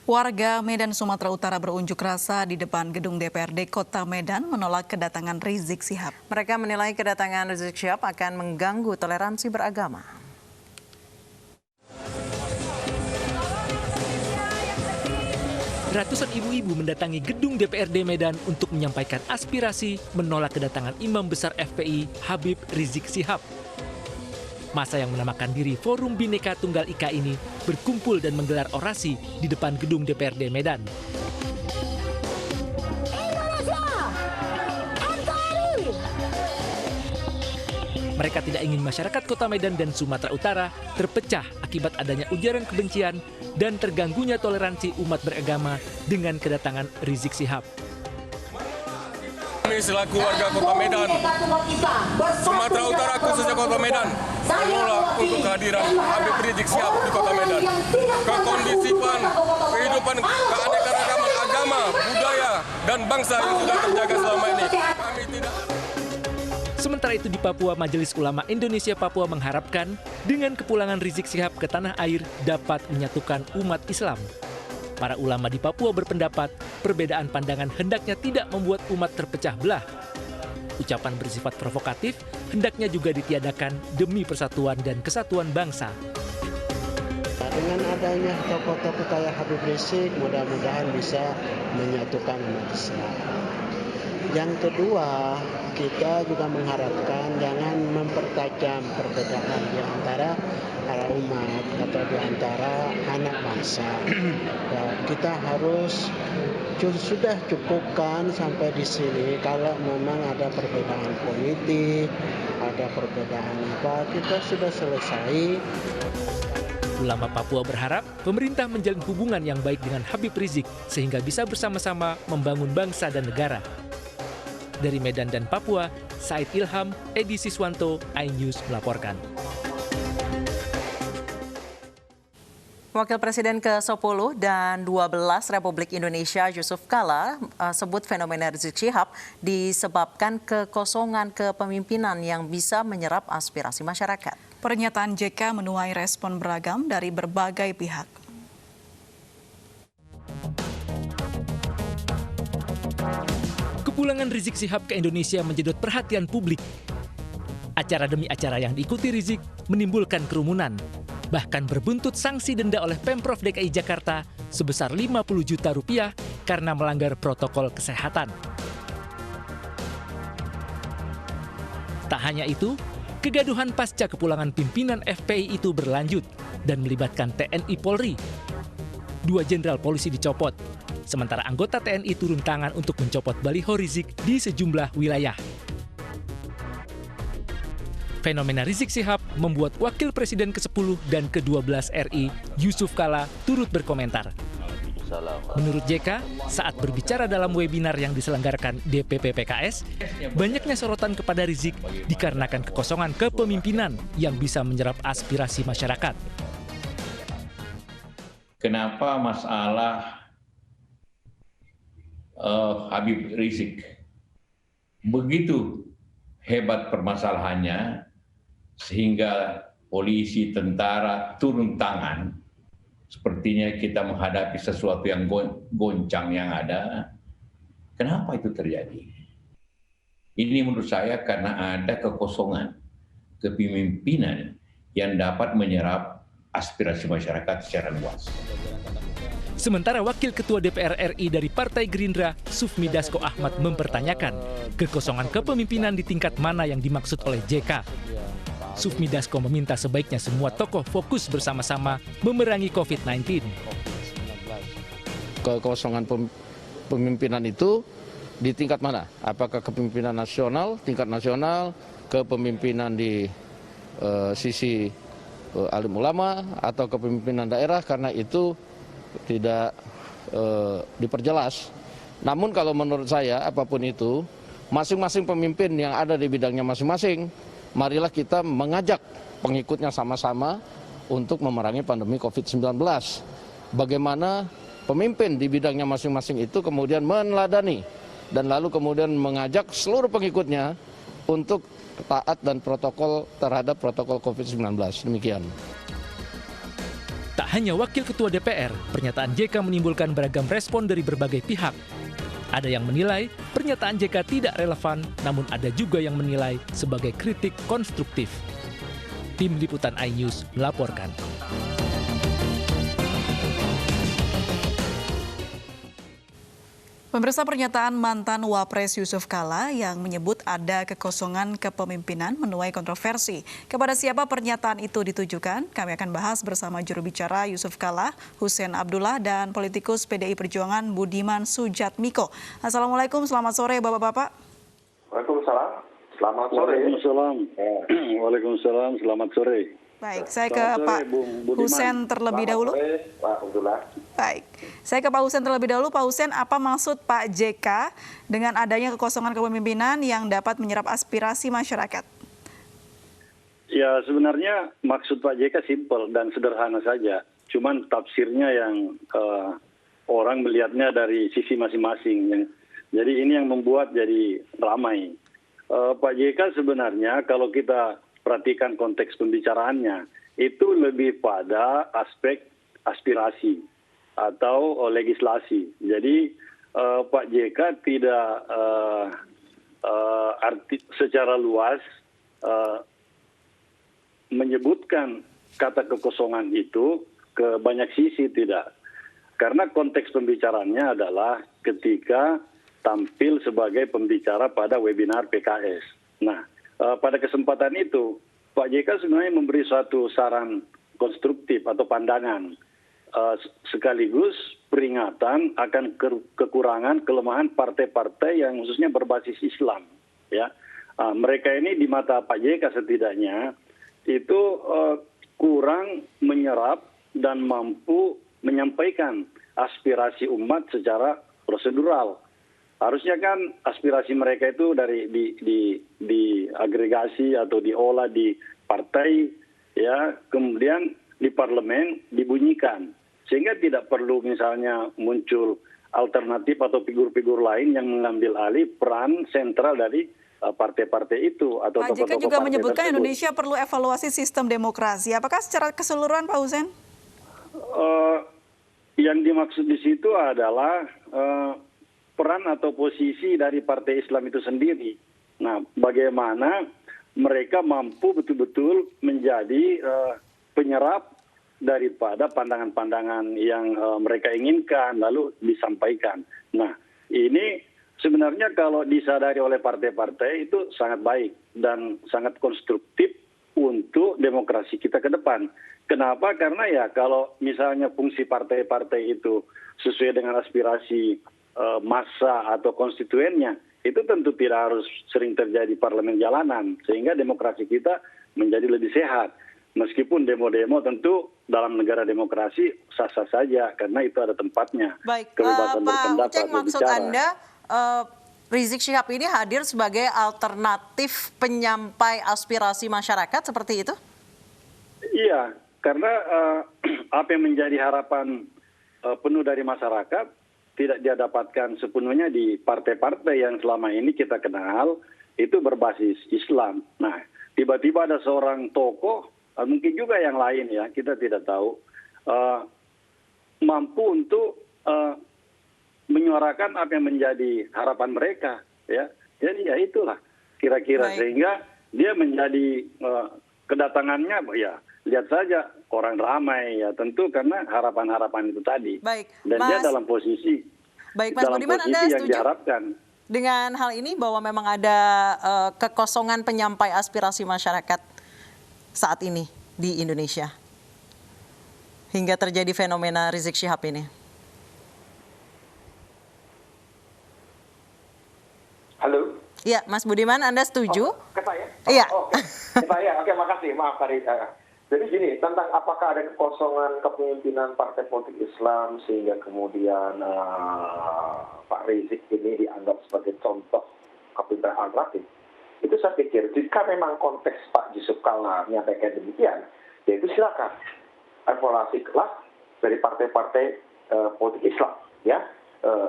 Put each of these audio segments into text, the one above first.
Warga Medan, Sumatera Utara berunjuk rasa di depan gedung DPRD Kota Medan menolak kedatangan Rizik Syihab. Mereka menilai kedatangan Rizik Syihab akan mengganggu toleransi beragama. Ratusan ibu-ibu mendatangi gedung DPRD Medan untuk menyampaikan aspirasi menolak kedatangan Imam Besar FPI Habib Rizik Syihab. Masa yang menamakan diri Forum Bhinneka Tunggal Ika ini berkumpul dan menggelar orasi di depan gedung DPRD Medan. Mereka tidak ingin masyarakat Kota Medan dan Sumatera Utara terpecah akibat adanya ujaran kebencian dan terganggunya toleransi umat beragama dengan kedatangan Rizik Syihab. Kami selaku warga Kota Medan, Sumatera Utara khususnya Kota Medan, menolak untuk kehadiran Habib Rizik Syihab di Kota Medan. Kekondisipan, kehidupan, keanekaragaman agama, budaya, dan bangsa yang sudah terjaga selama ini. Kami tidak. Sementara itu di Papua, Majelis Ulama Indonesia Papua mengharapkan dengan kepulangan Rizik Syihab ke tanah air dapat menyatukan umat Islam. Para ulama di Papua berpendapat perbedaan pandangan hendaknya tidak membuat umat terpecah belah. Ucapan bersifat provokatif hendaknya juga ditiadakan demi persatuan dan kesatuan bangsa. Dengan adanya tokoh-tokoh kayak Habib Rizik, mudah-mudahan bisa menyatukan umat Islam. Yang kedua, kita juga mengharapkan jangan mempertajam perbedaan di antara para umat atau di antara anak bangsa. Dan kita harus sudah cukupkan sampai di sini. Kalau memang ada perbedaan politik, ada perbedaan apa, kita sudah selesai. Ulama Papua berharap pemerintah menjalin hubungan yang baik dengan Habib Rizik sehingga bisa bersama-sama membangun bangsa dan negara. Dari Medan dan Papua, Said Ilham, Edi Siswanto, iNews melaporkan. Wakil Presiden ke-10 dan 12 Republik Indonesia Yusuf Kala sebut fenomena Rizik Syihab disebabkan kekosongan kepemimpinan yang bisa menyerap aspirasi masyarakat. Pernyataan JK menuai respon beragam dari berbagai pihak. Kepulangan Rizik Syihab ke Indonesia menjedot perhatian publik. Acara demi acara yang diikuti Rizik menimbulkan kerumunan, bahkan berbuntut sanksi denda oleh Pemprov DKI Jakarta sebesar 50 juta rupiah karena melanggar protokol kesehatan. Tak hanya itu, kegaduhan pasca kepulangan pimpinan FPI itu berlanjut dan melibatkan TNI Polri. 2 jenderal polisi dicopot, sementara anggota TNI turun tangan untuk mencopot baliho Rizik di sejumlah wilayah. Fenomena Rizik Syihab membuat Wakil Presiden ke-10 dan ke-12 RI, Yusuf Kala, turut berkomentar. Menurut JK, saat berbicara dalam webinar yang diselenggarakan DPP PKS, banyaknya sorotan kepada Rizik dikarenakan kekosongan kepemimpinan yang bisa menyerap aspirasi masyarakat. Kenapa masalah Habib Rizik begitu hebat permasalahannya sehingga polisi, tentara turun tangan? Sepertinya kita menghadapi sesuatu yang goncang yang ada. Kenapa itu terjadi? Ini menurut saya karena ada kekosongan kepemimpinan yang dapat menyerap aspirasi masyarakat secara luas. Sementara Wakil Ketua DPR RI dari Partai Gerindra, Sufmi Dasko Ahmad mempertanyakan kekosongan kepemimpinan di tingkat mana yang dimaksud oleh JK. Sufmi Dasko meminta sebaiknya semua tokoh fokus bersama-sama memerangi COVID-19. Kekosongan pemimpinan itu di tingkat mana? Apakah kepemimpinan nasional, tingkat nasional, kepemimpinan di sisi alim ulama, atau kepemimpinan daerah? Karena itu tidak diperjelas. Namun kalau menurut saya, apapun itu, masing-masing pemimpin yang ada di bidangnya masing-masing, marilah kita mengajak pengikutnya sama-sama untuk memerangi pandemi COVID-19. Bagaimana pemimpin di bidangnya masing-masing itu kemudian meneladani dan lalu kemudian mengajak seluruh pengikutnya untuk taat dan protokol terhadap protokol COVID-19. Demikian. Tak hanya Wakil Ketua DPR, pernyataan JK menimbulkan beragam respon dari berbagai pihak. Ada yang menilai pernyataan JK tidak relevan, namun ada juga yang menilai sebagai kritik konstruktif. Tim Liputan iNews melaporkan. Pemirsa, pernyataan mantan Wapres Yusuf Kala yang menyebut ada kekosongan kepemimpinan menuai kontroversi. Kepada siapa pernyataan itu ditujukan? Kami akan bahas bersama juru bicara Yusuf Kala, Hussein Abdullah, dan politikus PDI Perjuangan Budiman Sujatmiko. Assalamualaikum, selamat sore Bapak-Bapak. Waalaikumsalam, selamat sore. Waalaikumsalam, selamat sore. Baik, saya ke Pak Hussein terlebih dahulu. Pak Abdullah. Baik, saya ke Pak Hussein terlebih dahulu. Pak Hussein, apa maksud Pak JK dengan adanya kekosongan kepemimpinan yang dapat menyerap aspirasi masyarakat? Ya, sebenarnya maksud Pak JK simpel dan sederhana saja. Cuman tafsirnya yang orang melihatnya dari sisi masing-masing. Jadi ini yang membuat jadi ramai. Pak JK sebenarnya kalau kita perhatikan konteks pembicaraannya, itu lebih pada aspek aspirasi atau legislasi. Jadi Pak JK tidak secara luas menyebutkan kata kekosongan itu ke banyak sisi, tidak. Karena konteks pembicaraannya adalah ketika tampil sebagai pembicara pada webinar PKS. Nah, pada kesempatan itu, Pak JK sebenarnya memberi suatu saran konstruktif atau pandangan, sekaligus peringatan akan kekurangan, kelemahan partai-partai yang khususnya berbasis Islam. Ya, mereka ini di mata Pak JK setidaknya itu kurang menyerap dan mampu menyampaikan aspirasi umat secara prosedural. Harusnya kan aspirasi mereka itu dari di agregasi atau diolah di partai, ya, kemudian di parlemen dibunyikan, sehingga tidak perlu misalnya muncul alternatif atau figur-figur lain yang mengambil alih peran sentral dari partai-partai itu atau Pak JK juga menyebutkan tersebut. Indonesia perlu evaluasi sistem demokrasi. Apakah secara keseluruhan, Pak Hussein? Yang dimaksud di situ adalah peran atau posisi dari partai Islam itu sendiri. Nah, bagaimana mereka mampu betul-betul menjadi penyerap daripada pandangan-pandangan yang mereka inginkan lalu disampaikan. Nah, ini sebenarnya kalau disadari oleh partai-partai itu sangat baik dan sangat konstruktif untuk demokrasi kita ke depan. Kenapa? Karena ya kalau misalnya fungsi partai-partai itu sesuai dengan aspirasi massa atau konstituennya, itu tentu tidak harus sering terjadi parlemen jalanan, sehingga demokrasi kita menjadi lebih sehat. Meskipun demo-demo tentu dalam negara demokrasi sah-sah saja, karena itu ada tempatnya. Baik, kebebasan Pak berpendapat, Uceng, maksud berbicara. Anda Rizik Syihab ini hadir sebagai alternatif penyampai aspirasi masyarakat seperti itu? Iya, karena apa yang menjadi harapan penuh dari masyarakat tidak dia dapatkan sepenuhnya di partai-partai yang selama ini kita kenal itu berbasis Islam. Nah, tiba-tiba ada seorang tokoh, mungkin juga yang lain ya, kita tidak tahu, mampu untuk menyuarakan apa yang menjadi harapan mereka. Ya, jadi ya itulah kira-kira. Baik. Sehingga dia menjadi kedatangannya, ya lihat saja orang ramai ya, tentu karena harapan-harapan itu tadi. Baik, dan dia dalam posisi Mas Budiman, Anda yang setuju diharapkan dengan hal ini bahwa memang ada kekosongan penyampai aspirasi masyarakat saat ini di Indonesia hingga terjadi fenomena Rizik Syihab ini? Halo. Iya, Mas Budiman, Anda setuju? Ke saya? Iya. Oke. Ke saya. Oke, makasih. Maaf tadi. Jadi gini, tentang apakah ada kekosongan kepemimpinan partai politik Islam sehingga kemudian Pak Rizik ini dianggap sebagai contoh kepemimpinan alternatif. Itu saya pikir, jika memang konteks Pak Yusuf Kala menyampaikan demikian, yaitu silakan evaluasi kelas dari partai-partai politik Islam, ya.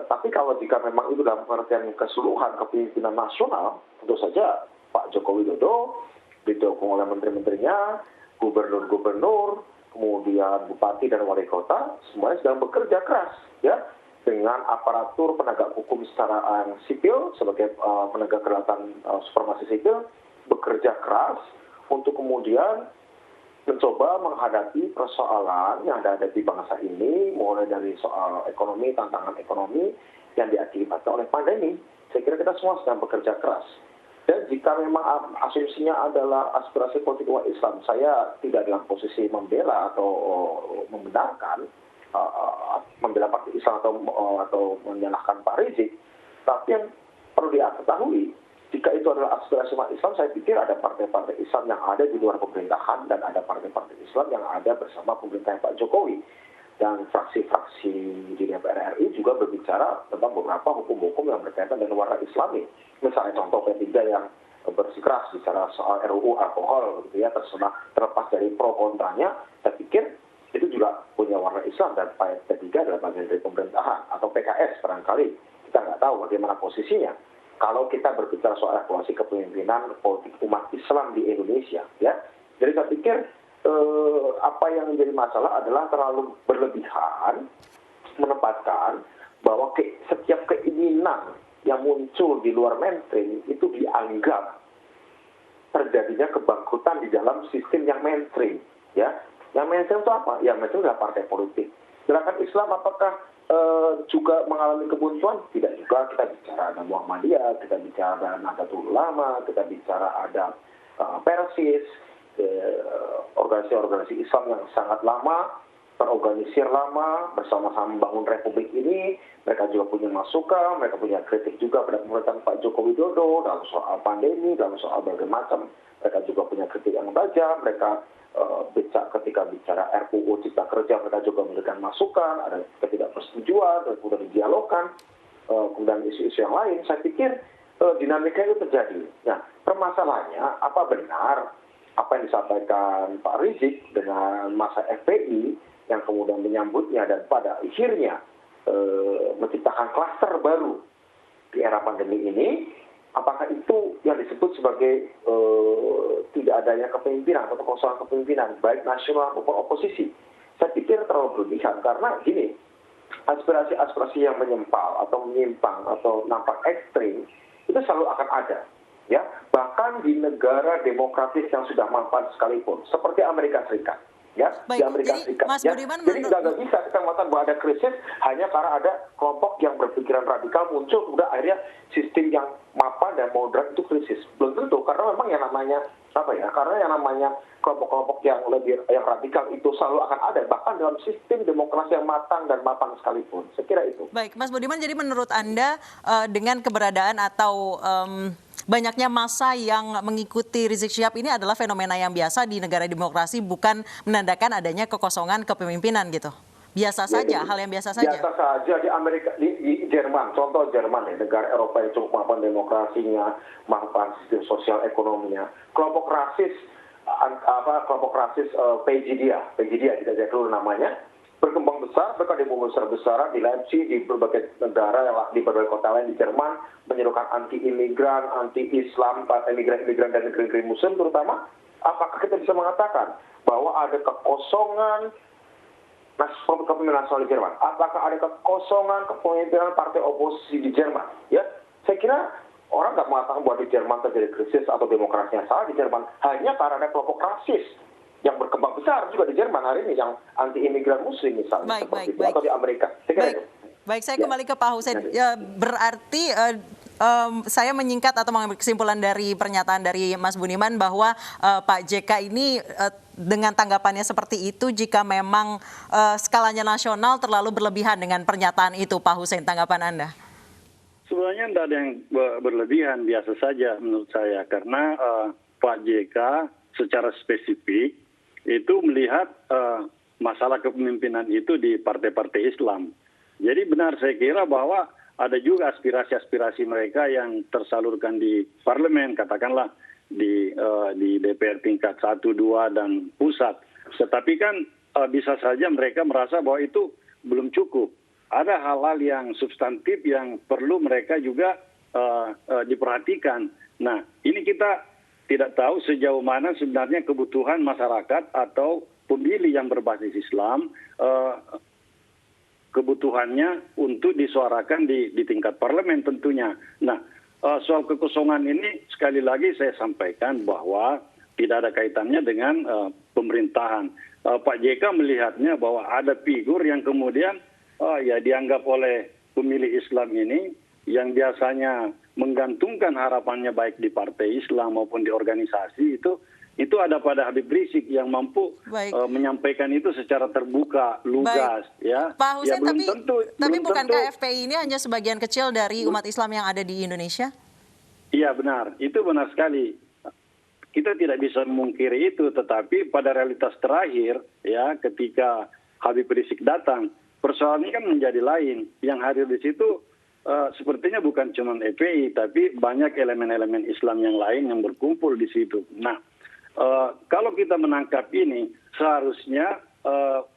Tapi kalau jika memang itu dalam pengertian keseluruhan kepemimpinan nasional, tentu saja Pak Joko Widodo, didukung oleh menteri-menterinya, gubernur-gubernur, kemudian bupati dan wali kota, semuanya sedang bekerja keras, ya, dengan aparatur penegak hukum secara sipil sebagai penegak kedaulatan supremasi sipil bekerja keras untuk kemudian mencoba menghadapi persoalan yang ada di bangsa ini, mulai dari soal ekonomi, tantangan ekonomi yang diakibatkan oleh pandemi. Saya kira kita semua sedang bekerja keras. Dan jika memang asumsinya adalah aspirasi politik umat Islam, saya tidak dalam posisi membela atau membenarkan, membela partai Islam atau menyalahkan Pak Rizik. Tapi yang perlu diketahui, jika itu adalah aspirasi umat Islam, saya pikir ada partai-partai Islam yang ada di luar pemerintahan dan ada partai-partai Islam yang ada bersama pemerintahan Pak Jokowi. Dan fraksi-fraksi di DPR RI juga berbicara tentang beberapa hukum-hukum yang berkaitan dengan warna Islami. Misalnya contoh P3 yang bersikeras bicara soal RUU alkohol, gitu ya, terlepas dari pro kontranya, saya pikir itu juga punya warna Islam dan P3 adalah bagian dari pemerintahan atau PKS barangkali. Kita nggak tahu bagaimana posisinya. Kalau kita berbicara soal evaluasi kepemimpinan politik umat Islam di Indonesia, ya, jadi saya pikir apa yang menjadi masalah adalah terlalu berlebihan menempatkan bahwa setiap keinginan yang muncul di luar mainstream itu dianggap terjadinya kebangkrutan di dalam sistem yang mainstream, ya. Yang mainstream itu apa? Yang mainstream adalah partai politik. Gerakan Islam apakah juga mengalami kebuntuan? Tidak juga. Kita bicara ada Muhammadiyah, kita bicara ada Nahdlatul Ulama, kita bicara ada Persis, organisasi-organisasi Islam yang sangat lama, terorganisir lama, bersama-sama membangun republik ini. Mereka juga punya masukan, mereka punya kritik juga pada pemerintahan Pak Joko Widodo dalam soal pandemi, dalam soal berbagai macam. Mereka juga punya kritik yang tajam, mereka ketika bicara RUU Cipta Kerja, mereka juga memberikan masukan, ada ketidakpersetujuan, dan kemudian didialogkan, kemudian isu-isu yang lain. Saya pikir dinamika itu terjadi. Nah, permasalahannya, apa benar apa yang disampaikan Pak Rizik dengan masa FPI yang kemudian menyambutnya dan pada akhirnya menciptakan klaster baru di era pandemi ini, apakah itu yang disebut sebagai tidak adanya kepemimpinan atau kekosongan kepemimpinan baik nasional maupun oposisi? Saya pikir terlalu berlebihan karena gini, aspirasi-aspirasi yang menyempal atau menyimpang atau nampak ekstrim itu selalu akan ada. Ya, bahkan di negara demokratis yang sudah mapan sekalipun, seperti Amerika Serikat, ya, baik, di Amerika Serikat, Mas ya, Budiman, jadi nggak bisa kita mengatakan bahwa ada krisis hanya karena ada kelompok yang berpikiran radikal muncul, kemudian akhirnya sistem yang mapan dan moderat itu krisis. Belum tentu, karena memang yang namanya karena yang namanya kelompok-kelompok yang radikal itu selalu akan ada, bahkan dalam sistem demokrasi yang matang dan mapan sekalipun. Saya kira itu. Baik, Mas Budiman, jadi menurut Anda dengan keberadaan atau banyaknya massa yang mengikuti Rizik Syihab ini adalah fenomena yang biasa di negara demokrasi, bukan menandakan adanya kekosongan kepemimpinan gitu. Biasa saja, hal yang biasa saja. Biasa saja di Amerika, di Jerman, contoh Jerman ya, negara Eropa yang cukup mapan demokrasinya, mapan sistem sosial ekonominya. Kelompok rasis PGDA kita jadi dulu namanya, berkembang besar, mereka demo besar-besaran di Leipzig, di berbagai negara, di berbagai kota lain di Jerman, menyerukan anti-imigran, anti-Islam, imigran-imigran dan negeri-negeri Muslim terutama. Apakah kita bisa mengatakan bahwa ada kekosongan kepemimpinan nasional di Jerman? Apakah ada kekosongan kepemimpinan partai oposisi di Jerman? Ya, saya kira orang nggak mengatakan bahwa di Jerman terjadi krisis atau demokrasinya salah di Jerman, hanya karena ada kelompok rasis yang berkembang besar juga di Jerman hari ini, yang anti-imigran Muslim misalnya, atau di Amerika. Baik, saya kembali ke Pak Hussein. Berarti saya menyingkat atau mengambil kesimpulan dari pernyataan dari Mas Budiman bahwa Pak JK ini dengan tanggapannya seperti itu, jika memang skalanya nasional terlalu berlebihan dengan pernyataan itu, Pak Hussein, tanggapan Anda? Sebenarnya tidak ada yang berlebihan, biasa saja menurut saya, karena Pak JK secara spesifik itu melihat masalah kepemimpinan itu di partai-partai Islam. Jadi benar saya kira bahwa ada juga aspirasi-aspirasi mereka yang tersalurkan di parlemen, katakanlah di DPR tingkat 1, 2, dan pusat. Tetapi kan bisa saja mereka merasa bahwa itu belum cukup. Ada hal-hal yang substantif yang perlu mereka juga diperhatikan. Nah, ini kita tidak tahu sejauh mana sebenarnya kebutuhan masyarakat atau pemilih yang berbasis Islam kebutuhannya untuk disuarakan di tingkat parlemen tentunya. Nah, soal kekosongan ini sekali lagi saya sampaikan bahwa tidak ada kaitannya dengan pemerintahan. Pak JK melihatnya bahwa ada figur yang kemudian ya dianggap oleh pemilih Islam ini yang biasanya menggantungkan harapannya baik di partai Islam maupun di organisasi itu ada pada Habib Rizik yang mampu menyampaikan itu secara terbuka, lugas. Ya. Pak Hussein, ya, tapi bukankah FPI ini hanya sebagian kecil dari umat Islam yang ada di Indonesia? Iya benar, itu benar sekali. Kita tidak bisa memungkiri itu, tetapi pada realitas terakhir, ya ketika Habib Rizik datang, persoalan ini kan menjadi lain. Yang hadir di situ sepertinya bukan cuma FPI, tapi banyak elemen-elemen Islam yang lain yang berkumpul di situ. Nah, kalau kita menangkap ini, seharusnya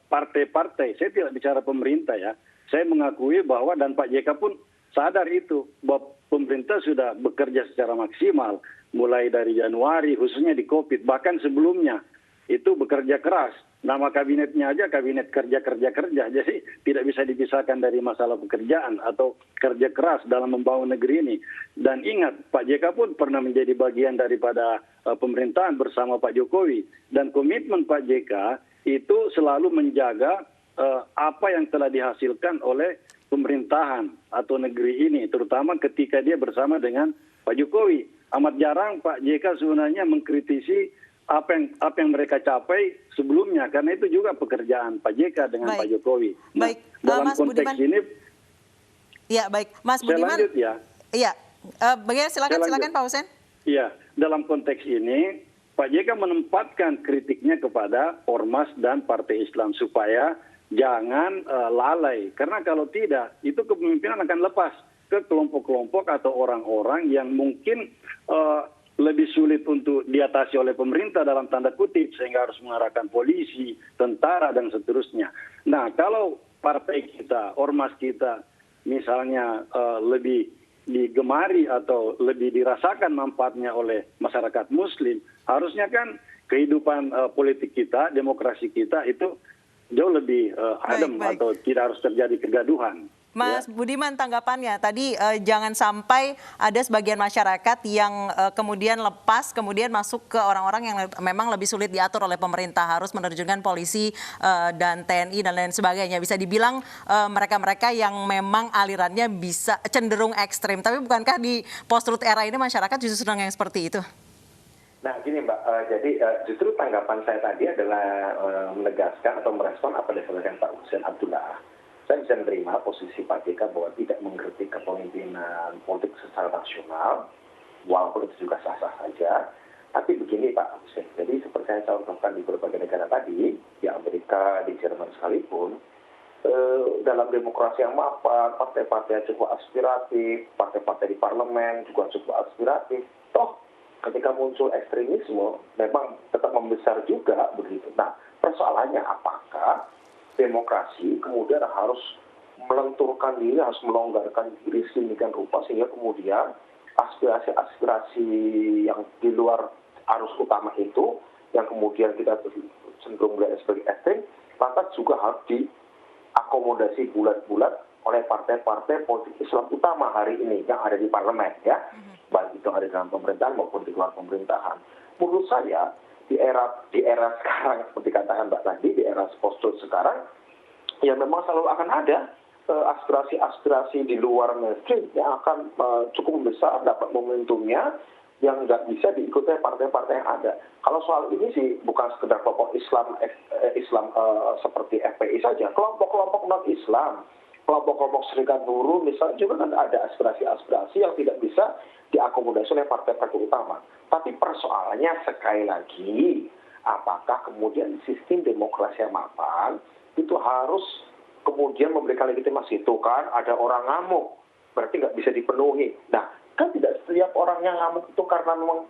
partai-partai, saya tidak bicara pemerintah ya, saya mengakui bahwa dan Pak JK pun sadar itu, bahwa pemerintah sudah bekerja secara maksimal, mulai dari Januari, khususnya di COVID, bahkan sebelumnya itu bekerja keras. Nama kabinetnya aja kabinet kerja, jadi tidak bisa dipisahkan dari masalah pekerjaan atau kerja keras dalam membangun negeri ini. Dan ingat, Pak JK pun pernah menjadi bagian daripada pemerintahan bersama Pak Jokowi. Dan komitmen Pak JK itu selalu menjaga apa yang telah dihasilkan oleh pemerintahan atau negeri ini, terutama ketika dia bersama dengan Pak Jokowi. Amat jarang Pak JK sebenarnya mengkritisi apa yang mereka capai sebelumnya, karena itu juga pekerjaan Pak JK dengan Pak Jokowi. Nah, dalam Mas konteks Budiman. ini, ya baik, Mas saya Budiman. lanjut ya. Iya, silakan Pak Hussein. Iya, dalam konteks ini Pak JK menempatkan kritiknya kepada ormas dan partai Islam supaya jangan lalai, karena kalau tidak itu kepemimpinan akan lepas ke kelompok-kelompok atau orang-orang yang mungkin lebih sulit untuk diatasi oleh pemerintah dalam tanda kutip, sehingga harus mengarahkan polisi, tentara, dan seterusnya. Nah, kalau partai kita, ormas kita, misalnya lebih digemari atau lebih dirasakan manfaatnya oleh masyarakat Muslim, harusnya kan kehidupan politik kita, demokrasi kita itu jauh lebih adem atau tidak harus terjadi kegaduhan. Mas Budiman, tanggapannya tadi jangan sampai ada sebagian masyarakat yang kemudian lepas, kemudian masuk ke orang-orang yang memang lebih sulit diatur oleh pemerintah, harus menerjunkan polisi dan TNI dan lain sebagainya. Bisa dibilang mereka-mereka yang memang alirannya bisa cenderung ekstrim. Tapi bukankah di post-truth era ini masyarakat justru sedang yang seperti itu? Nah gini Mbak, jadi justru tanggapan saya tadi adalah menegaskan atau merespon apa yang disampaikan Pak Hussein Abdullah. Saya bisa menerima posisi Pak JK bahwa tidak mengkritik kepemimpinan politik secara nasional, walaupun itu juga sah-sah saja. Tapi begini Pak Hussein, jadi seperti yang saya contohkan di berbagai negara tadi, di Amerika, di Jerman sekalipun, dalam demokrasi yang mapan, partai-partai cukup aspiratif, partai-partai di parlemen juga cukup aspiratif. Toh ketika muncul ekstremisme, memang tetap membesar juga begitu. Nah, persoalannya apakah demokrasi kemudian harus melenturkan diri, harus melonggarkan diri sedemikian rupa sehingga kemudian aspirasi-aspirasi yang di luar arus utama itu yang kemudian kita cenderung melihat sebagai ekstrem, lantas juga harus diakomodasi bulat-bulat oleh partai-partai politik Islam utama hari ini yang ada di parlemen, ya, baik itu ada dalam pemerintahan maupun di luar pemerintahan. Menurut saya di era sekarang seperti katakan Mbak tadi, di era post-truth sekarang, ya memang selalu akan ada aspirasi-aspirasi di luar mainstream yang akan cukup besar, dapat momentumnya yang nggak bisa diikuti partai-partai yang ada. Kalau soal ini sih bukan sekedar kelompok Islam seperti FPI saja, kelompok-kelompok non-Islam, kelompok-kelompok serikat buruh misalnya juga kan ada aspirasi-aspirasi yang tidak bisa diakomodasi oleh partai-partai utama. Tapi persoalannya sekali lagi, apakah kemudian sistem demokrasi yang mapan itu harus kemudian memberikan legitimasi? Itu kan ada orang ngamuk, berarti nggak bisa dipenuhi. Nah, kan tidak setiap orang yang ngamuk itu karena memang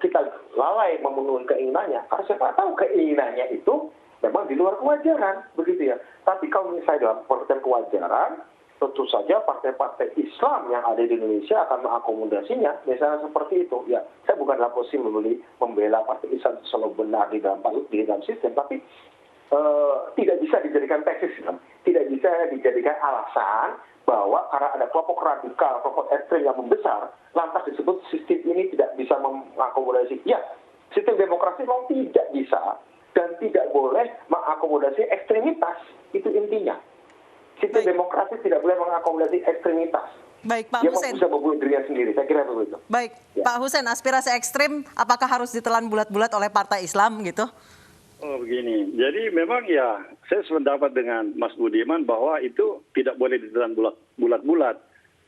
kita lalai memenuhi keinginannya. Karena siapa tahu keinginannya itu memang di luar kewajaran, begitu ya. Tapi kalau misalnya dalam pengertian kewajaran, tentu saja partai-partai Islam yang ada di Indonesia akan mengakomodasinya, misalnya seperti itu. Ya, saya bukan dalam posisi membela partai Islam selalu benar di dalam sistem, tapi tidak bisa dijadikan tesis, tidak bisa dijadikan alasan bahwa karena ada kelompok radikal, kelompok ekstrem yang membesar, lantas disebut sistem ini tidak bisa mengakomodasi. Ya, sistem demokrasi memang tidak bisa dan tidak boleh mengakomodasi ekstremitas, itu intinya. Sistem demokrasi tidak boleh mengakomodasi ekstremitas. Baik, Pak Dia Hussein. bisa membunuh dirinya sendiri, saya kira begitu. Baik, Ya. Pak Hussein, aspirasi ekstrim apakah harus ditelan bulat-bulat oleh partai Islam gitu? Oh begini, jadi memang ya saya sependapat dengan Mas Budiman bahwa itu tidak boleh ditelan bulat-bulat.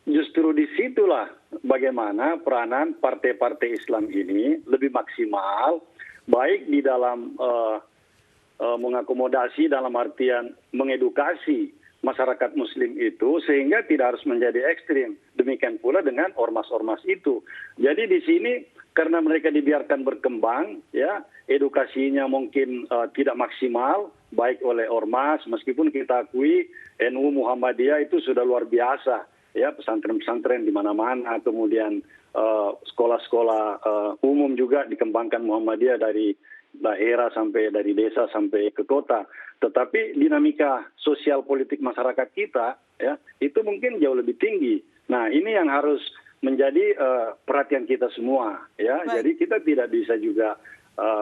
Justru disitulah bagaimana peranan partai-partai Islam ini lebih maksimal, baik di dalam mengakomodasi dalam artian mengedukasi masyarakat muslim itu sehingga tidak harus menjadi ekstrim. Demikian pula dengan ormas-ormas itu. Jadi di sini karena mereka dibiarkan berkembang, ya edukasinya mungkin tidak maksimal baik oleh ormas, meskipun kita akui NU Muhammadiyah itu sudah luar biasa, ya pesantren-pesantren di mana-mana, kemudian sekolah-sekolah umum juga dikembangkan Muhammadiyah dari daerah sampai dari desa sampai ke kota. Tetapi dinamika sosial politik masyarakat kita ya itu mungkin jauh lebih tinggi. Nah, ini yang harus menjadi perhatian kita semua ya. Baik. Jadi kita tidak bisa juga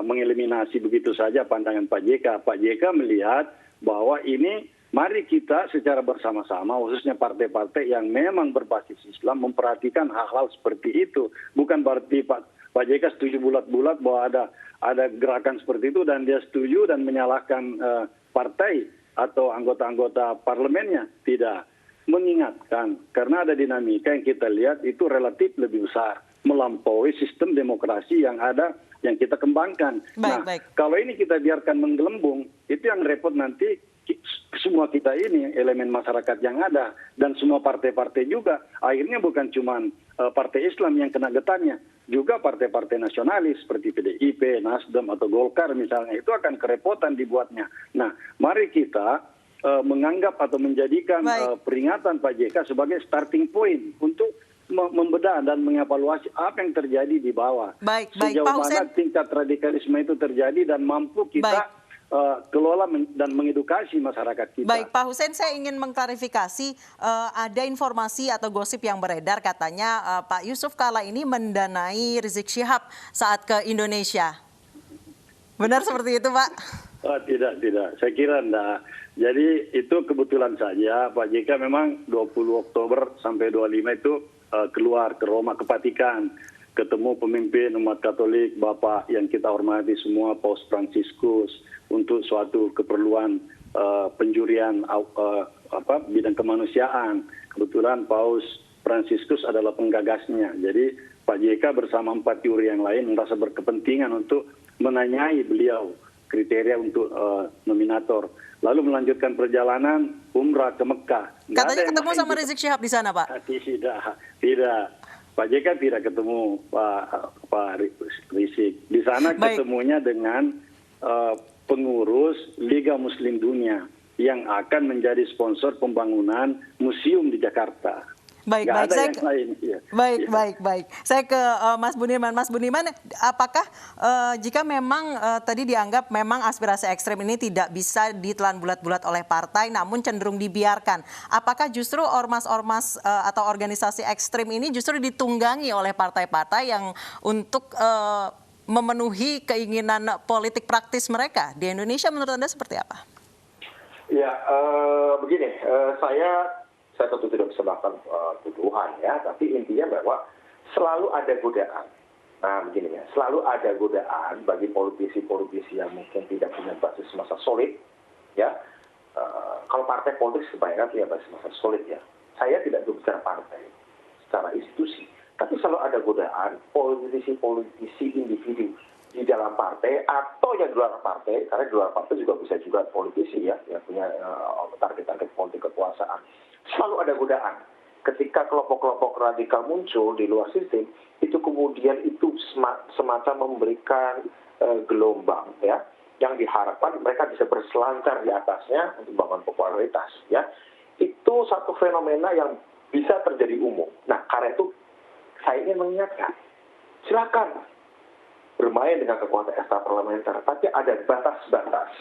mengeliminasi begitu saja pandangan Pak JK. Pak JK melihat bahwa ini mari kita secara bersama-sama, khususnya partai-partai yang memang berbasis Islam, memperhatikan hal-hal seperti itu. Bukan berarti Pak JK setuju bulat-bulat bahwa ada gerakan seperti itu dan dia setuju dan menyalahkan partai atau anggota-anggota parlemennya. Tidak. Mengingatkan, karena ada dinamika yang kita lihat itu relatif lebih besar, melampaui sistem demokrasi yang ada, yang kita kembangkan. Baik. Kalau ini kita biarkan menggelembung, itu yang repot nanti semua kita ini, elemen masyarakat yang ada, dan semua partai-partai juga. Akhirnya bukan cuma partai Islam yang kena getahnya, juga partai-partai nasionalis seperti PDIP, Nasdem, atau Golkar misalnya, itu akan kerepotan dibuatnya. Nah, mari kita menganggap atau menjadikan peringatan Pak JK sebagai starting point untuk membedah dan mengevaluasi apa yang terjadi di bawah. Baik, Sejauh Pak mana Hussein. tingkat radikalisme itu terjadi dan mampu kita kelola dan mengedukasi masyarakat kita. Baik, Pak Hussein, saya ingin mengklarifikasi ada informasi atau gosip yang beredar katanya Pak Yusuf Kalla ini mendanai Rizik Syihab saat ke Indonesia. Benar seperti itu, Pak? Oh, tidak. Saya kira enggak. Jadi itu kebetulan saja Pak JK memang 20 Oktober sampai 25 itu keluar ke Roma, ke Vatikan. Ketemu pemimpin umat Katolik, Bapak yang kita hormati semua, Paus Fransiskus, untuk suatu keperluan penjurian bidang kemanusiaan. Kebetulan Paus Fransiskus adalah penggagasnya. Jadi Pak JK bersama 4 juri yang lain merasa berkepentingan untuk menanyai beliau kriteria untuk nominator. Lalu melanjutkan perjalanan umrah ke Mekah. Katanya ketemu sama Rizik Syihab di sana, Pak? Tidak. Pak JK tidak ketemu Pak Rizik. Di sana ketemunya dengan pengurus Liga Muslim Dunia yang akan menjadi sponsor pembangunan museum di Jakarta. Baik. Saya ke Mas Budiman. Mas Budiman, apakah jika memang tadi dianggap memang aspirasi ekstrem ini tidak bisa ditelan bulat-bulat oleh partai, namun cenderung dibiarkan, apakah justru ormas-ormas atau organisasi ekstrem ini justru ditunggangi oleh partai-partai yang untuk memenuhi keinginan politik praktis mereka di Indonesia? Menurut Anda seperti apa? Ya, begini, saya tentu tidak bisa melakukan tuduhan ya, tapi intinya bahwa selalu ada godaan. Nah, begini ya, selalu ada godaan bagi politisi-politisi yang mungkin tidak punya basis massa solid, ya. Kalau partai politik sebenarnya punya basis massa solid ya. Saya tidak berbicara partai, secara institusi, tapi selalu ada godaan politisi-politisi individu di dalam partai atau yang di luar partai, karena di luar partai juga bisa juga politisi ya, yang punya target-target politik kekuasaan. Selalu ada godaan. Ketika kelompok-kelompok radikal muncul di luar sistem, itu kemudian itu semacam memberikan gelombang ya, yang diharapkan mereka bisa berselancar di atasnya untuk membangun popularitas ya. itu satu fenomena yang bisa terjadi umum. Nah, karena itu saya ingin mengingatkan, silakan bermain dengan kekuatan ekstraparlamenter, tapi ada batas-batas.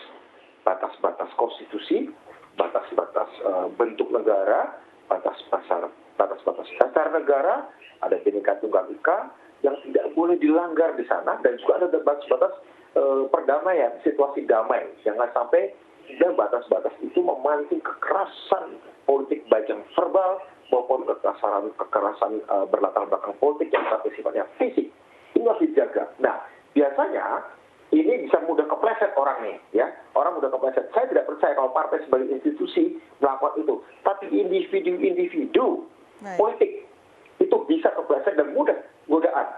Batas-batas konstitusi, batas-batas bentuk negara, batas-batas dasar negara, ada Bhinneka Tunggal Ika yang tidak boleh dilanggar di sana, dan juga ada batas-batas perdamaian, situasi damai. Jangan sampai dan batas-batas itu memancing kekerasan politik baik yang verbal maupun kekerasan berlatar belakang politik yang sifatnya fisik. Ini harus dijaga. Nah, biasanya ini bisa mudah kepleset orang nih, ya. Orang mudah kepleset. Saya tidak percaya kalau partai sebagai institusi melakukan itu. Tapi individu-individu politik itu bisa kepleset dan mudah.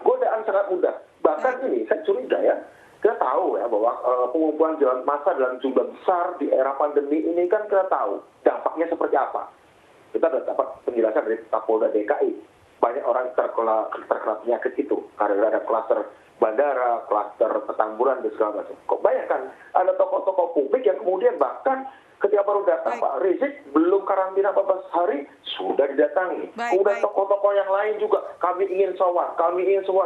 Godaan sangat mudah. Bahkan ini saya curiga ya, kita tahu ya bahwa pengumpulan jalan massa dalam jumlah besar di era pandemi ini kan kita tahu dampaknya seperti apa. Kita sudah dapat penjelasan dari Kapolda DKI. Banyak orang terkena penyakit itu karena ada klaster bandara, klaster Petamburan dan segala macam. Kok bayangkan ada tokoh-tokoh publik yang kemudian bahkan ketika baru datang Pak Rizik belum karantina 14 hari sudah didatangi. Kemudian tokoh-tokoh yang lain juga kami ingin sowan.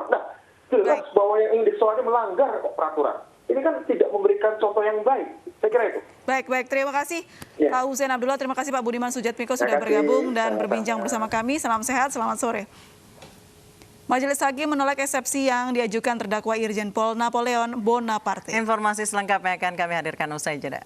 Nah, jelas bahwa yang ingin disowan melanggar peraturan. Ini kan tidak memberikan contoh yang baik. Saya kira itu. Baik. Terima kasih Pak Hussein Abdullah. Terima kasih Pak Budiman Sujatmiko sudah bergabung dan berbincang bersama kami. Salam sehat, selamat sore. Majelis Hakim menolak eksepsi yang diajukan terdakwa Irjen Pol Napoleon Bonaparte. Informasi selengkapnya akan kami hadirkan usai jeda.